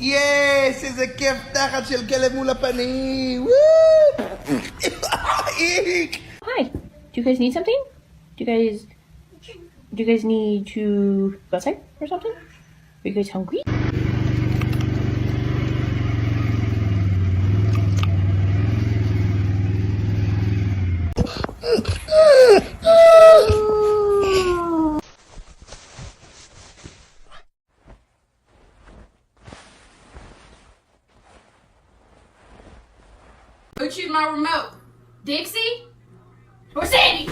יס, איזה כיף תחת של כלב מול הפנים. וואו! איק! Hi. Do you guys need something? Do you guys need to go outside or something? Are you guys hungry? Who chewed my remote? Dixie? Or Sandy?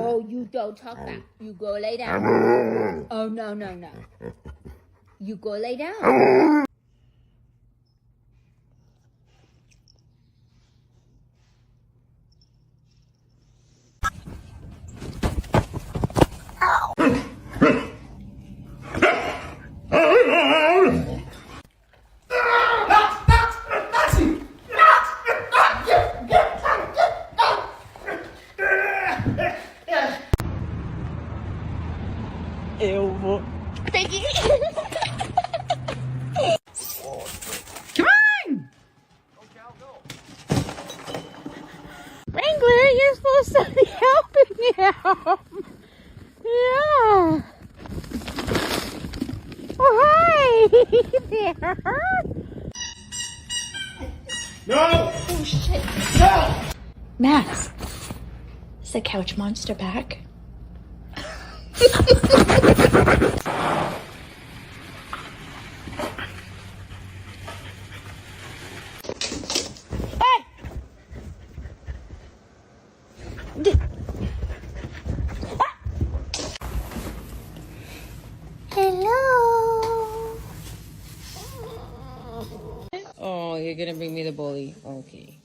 Oh, you don't talk back. You go lay down. Oh, no, no, no. You go lay down. Wrangler, you're supposed to be helping him. Yeah. Oh, hi there. No! Oh, shit. No! Max, is the couch monster back? Hello. Oh, you're gonna bring me the bully. Okay.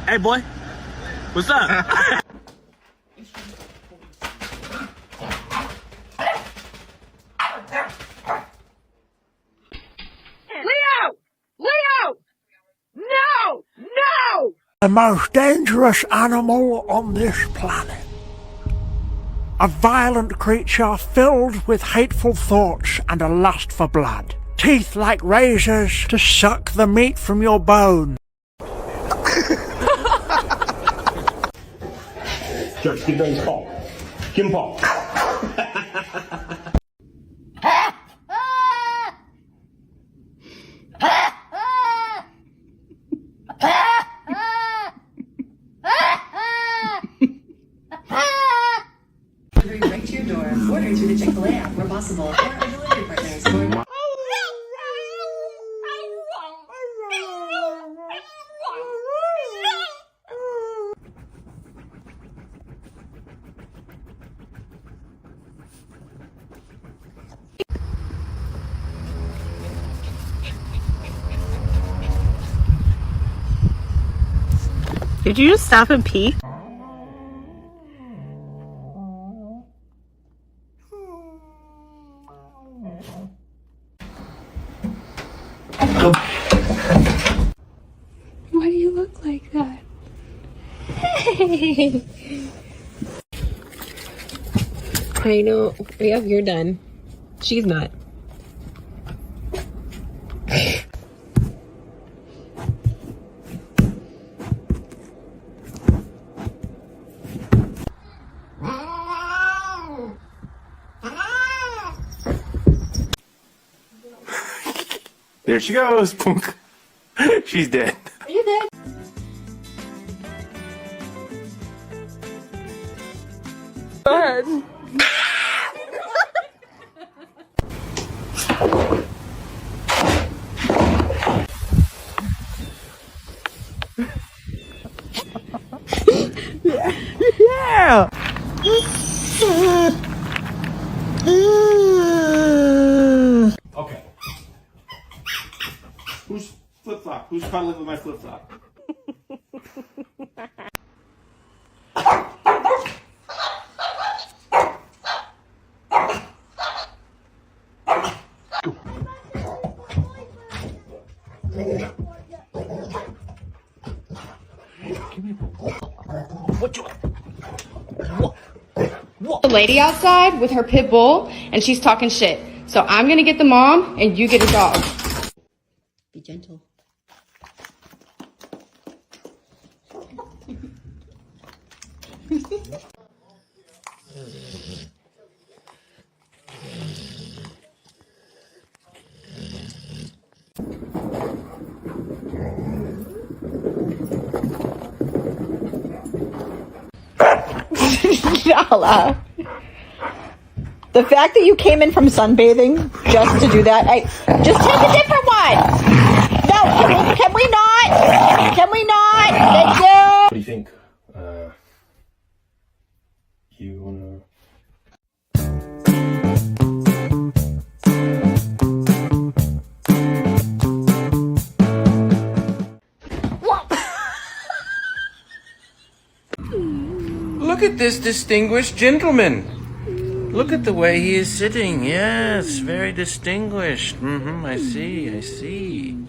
Hey boy, what's up? The most dangerous animal on this planet. A violent creature filled with hateful thoughts and a lust for blood. Teeth like razors to suck the meat from your bone. George, give him Paul. Give him Paul. Delivery right to your door. Order through the Chick-fil-A app where possible, or our delivery partners. Did you just stop and pee? Why do you look like that? Hey. I know. Yep, you're done. She's not. There she goes, Punk. She's dead. Are you dead? Go ahead. Who's flip-flop? Who's cuddling with my flip-flop? The lady outside with her pit bull, and she's talking shit. So I'm gonna get the mom, and you get a dog. Be gentle. Nala. The fact that you came in from sunbathing just to do that, just take a different one. No, can we not? Can we not? Thank you. What do you think? You wanna... Look at this distinguished gentleman. Look at the way he is sitting. Yes, very distinguished. I see, I see.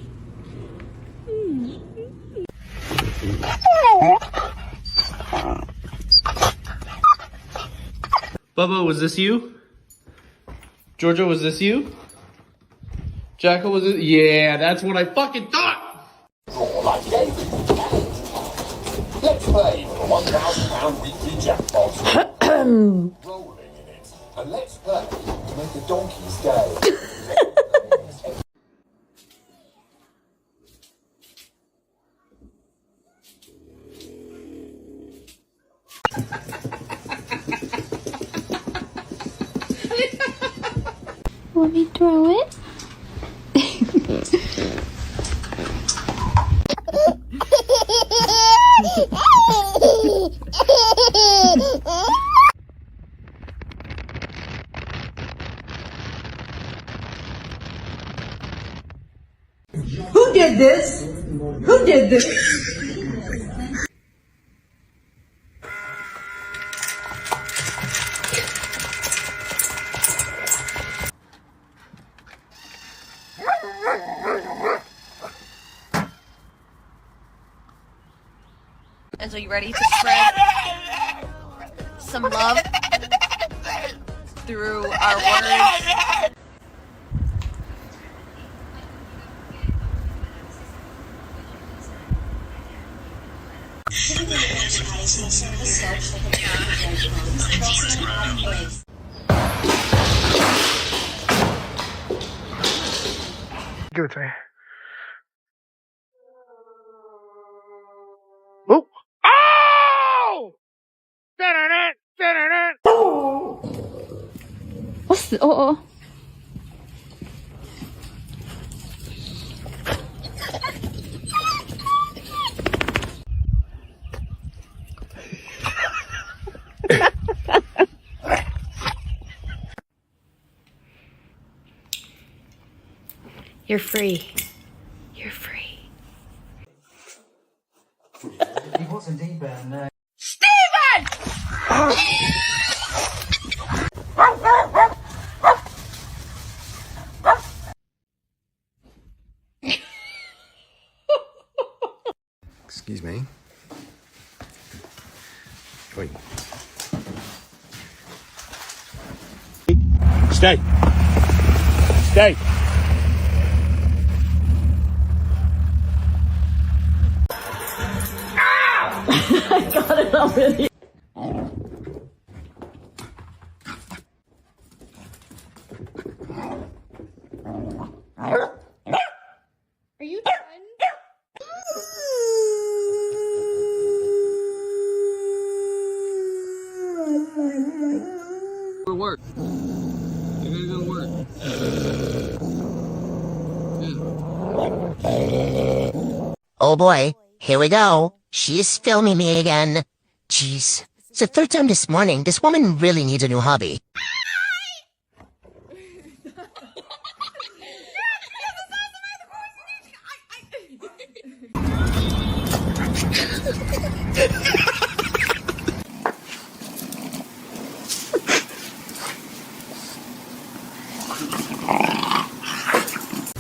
Bubba, was this you? Georgia, was this you? Jackal, was it? Yeah, that's what I fucking thought! Let's play for £1,000 weekly jackpot. Rolling in it. And let's play to make the donkeys go. Want me to throw it? Who did this? Who did this? And so you ready to spread some love through our words? Give it to me. Oh! Oh! What's the... Oh. You're free. You're free. He wasn't deeper and Steven! Excuse me. Wait. Stay. Stay. I got it already. Are you done? for work. You're gonna go to work. Oh boy, here we go. She's filming me again. Jeez. It's the third time this morning. This woman really needs a new hobby.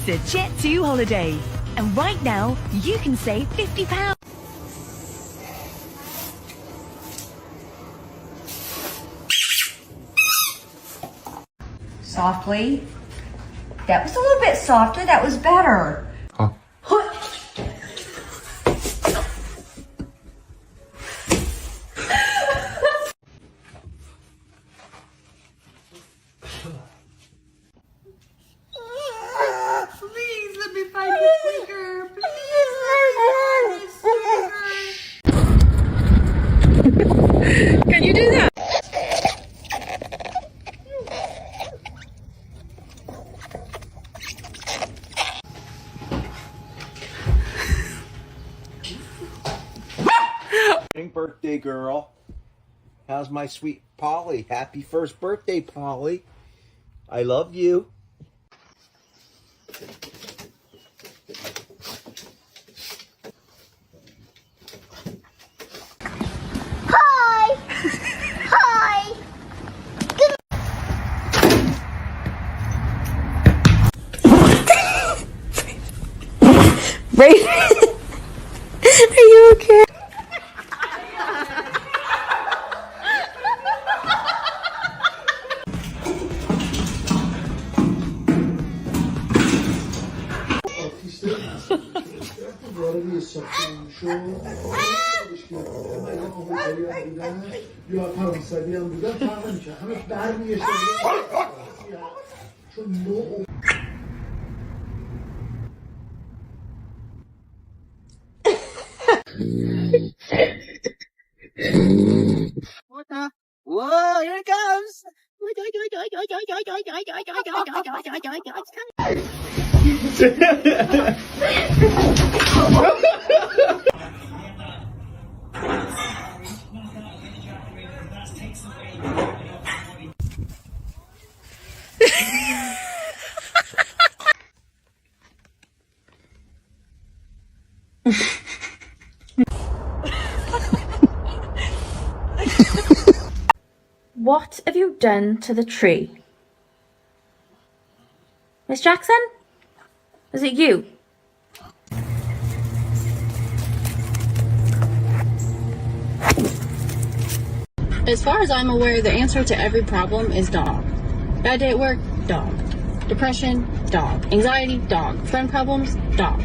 The Jet2 holiday. And right now, you can save £50. Softly. That was a little bit softer. That was better. Oh. Please let me find the squeaker. Please let me find the squeaker. Can you do that? Birthday girl. How's my sweet Polly? Happy first birthday, Polly. I love you. Hi. Hi. Right? Are you okay? Whoa, here it comes. What have you done to the tree? Miss Jackson? Is it you? As far as I'm aware, the answer to every problem is dog. Bad day at work? Dog. Depression? Dog. Anxiety? Dog. Friend problems? Dog.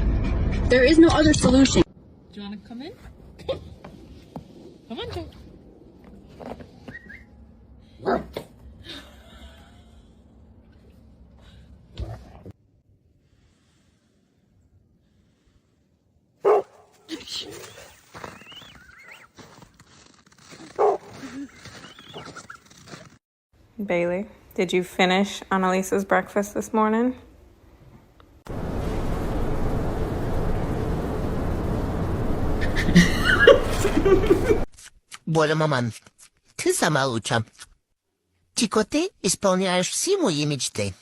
There is no other solution. Do you want to come in? Come on, Joe. Bailey, did you finish Annalisa's breakfast this morning? Bueno, маман, ты сама лучше. Тико ты исполняешь все мои мечты.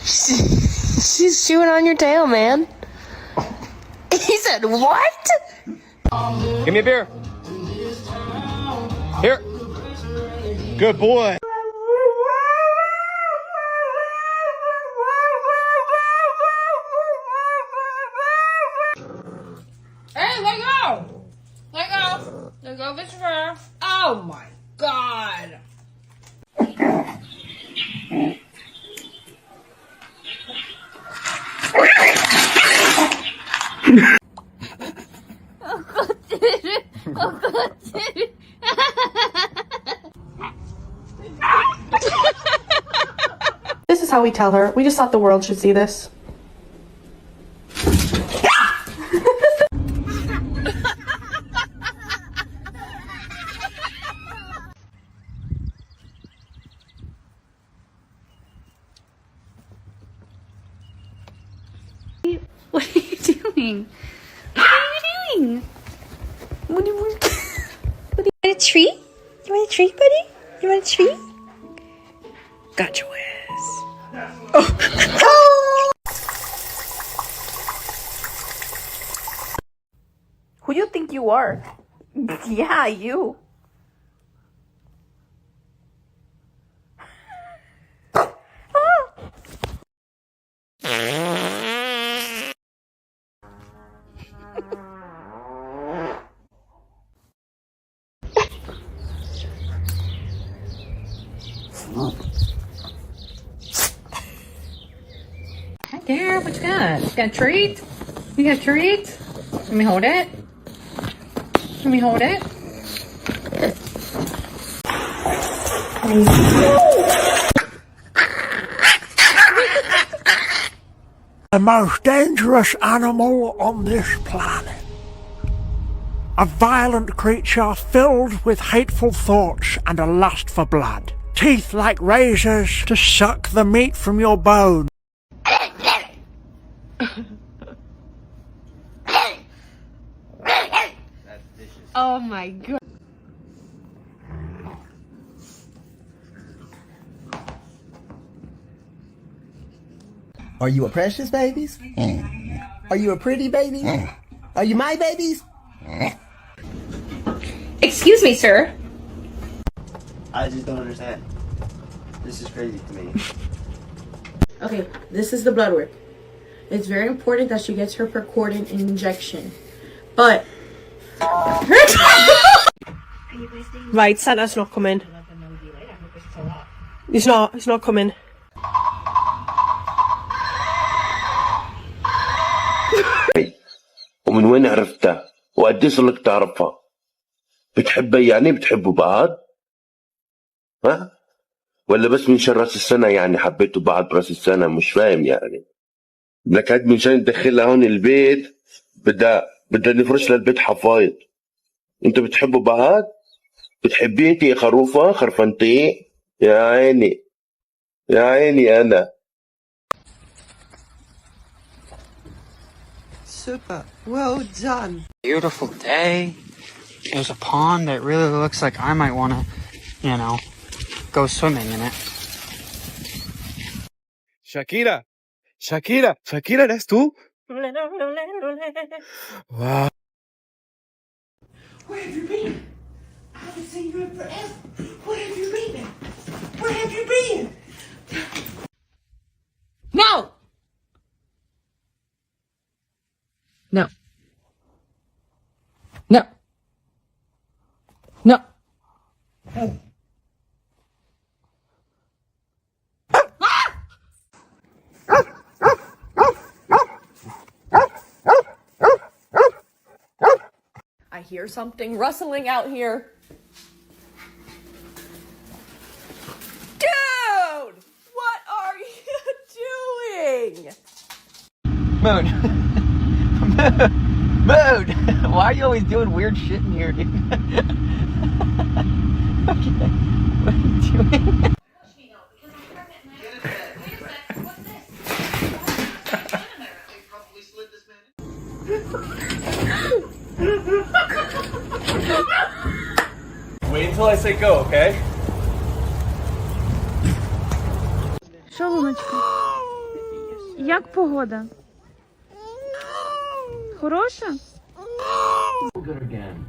She's chewing on your tail, man. He said, what? Give me a beer. Here. Good boy. Hey, let go! Let go! Let go, Christopher! Oh my god! This is how we tell her. We just thought the world should see this. What are you doing? What are you doing? What do you want? What do you want a treat? You want a treat, buddy? You want a treat? Got your ass. Oh. Who do you think you are? Yeah, you. Hi there, what you got? You got a treat? You got a treat? Let me hold it. Let me hold it. The most dangerous animal on this planet. A violent creature filled with hateful thoughts and a lust for blood. Teeth like razors to suck the meat from your bone. Oh my god. Are you a precious babies? Are you a pretty baby? Are you my babies? Excuse me, sir. I just don't understand. This is crazy to me. Okay, this is the blood work. It's very important that she gets her percordant injection. But Right, Santa's not coming. He's not coming. ومن وين عرفتها؟ وقديش لك تعرفها؟ بتحبها يعني بتحبوا بعض؟ ها؟ ولا بس من شان راس السنة يعني حبيتوا بعض براس السنة مش فاهم يعني. لك هاد من شان تدخلها هون البيت بدها نفرش للبيت حفايض. انتوا بتحبوا بعض؟ بتحبيه انت يا خروفة خرفنتي؟ يا عيني يا عيني أنا. Super. Well done. Beautiful day. There's a pond that really looks like I might want to, go swimming in it. Shakira, that's tú. Wow. Where have you been? I haven't seen you in forever. Where have you been? Where have you been? No! No. No. No. I hear something rustling out here. Dude! What are you doing? Moon. Moon! Why are you always doing weird shit in here, dude? Okay. What are you doing? Wait until I say go, okay? Що, Луночка? Як погода? Хороша? Good again.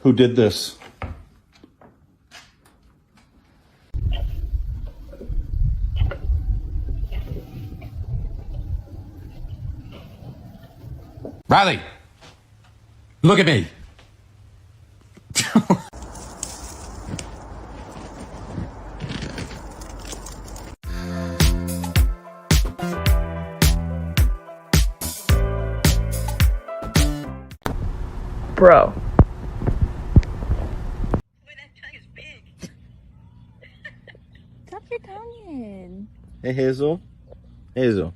Who did this? Riley, look at me. Bro. Tuck your tongue in. Hey, Hazel. Hazel.